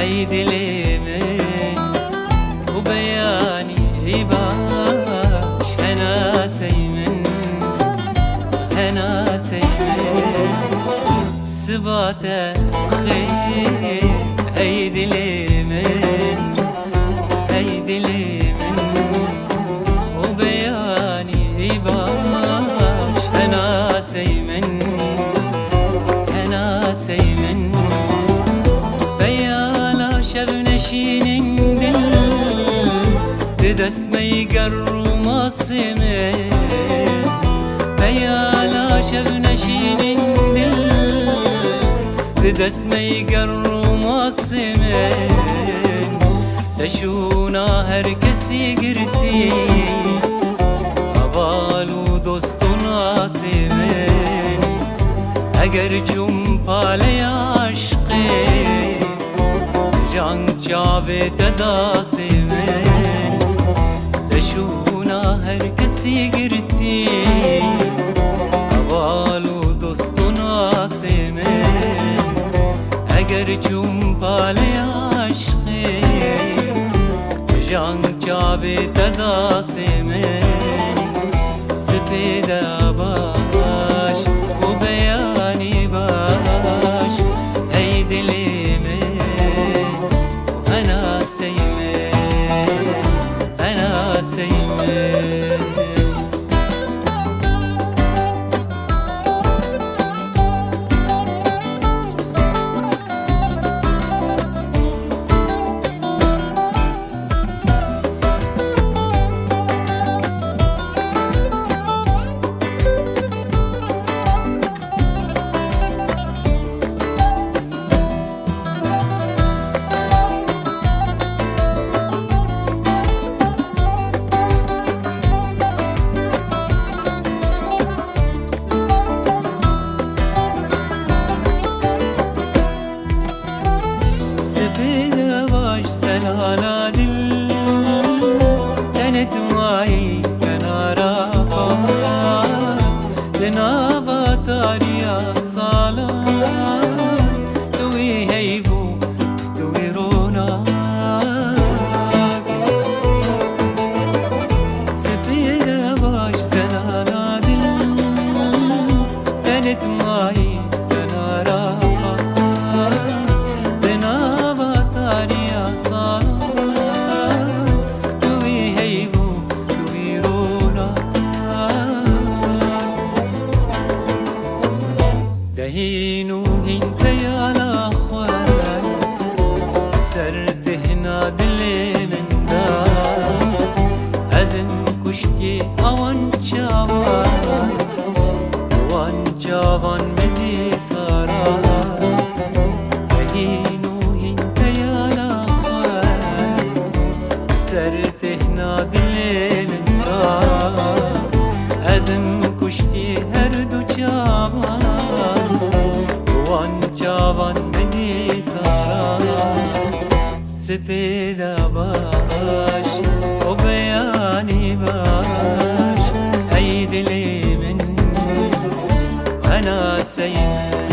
ای دل من و بیانی باش هناسي من سبات خير ای دل من و بیانی باش هناسي من بيالا شب نشین دل دست میگر رو ماسمه بيالا شب نشین دل دست میگر رو ماسمه تشونا هر کسی گرتی اولو دوست و ناسمه اگر چون پاله عشقی جان چاوه تداسی من تشونا هر کسی گرتی اولو دوست و ناسی من اگر چون پاله عشقی جان چاوه تداسی من سپیده باش و بیانی باش ای دل من و هناسي من سپیده باش سلالا دل تنت مایی کنارا لنابا تاریا سالا توی حیبو توی رونا سپیده باش سلالا دل تنت مایی کنارا دهينو هنت يا الأخوان سرت هنا دلي من دار أزن كشتي أوان جاوان مدي سارا دهينو هنت يا الأخوان سرت هنا دلي من دار أزن كشتي هردو جاوان منی سارا سپیده باش و بیانی باش ای دل من هناسي من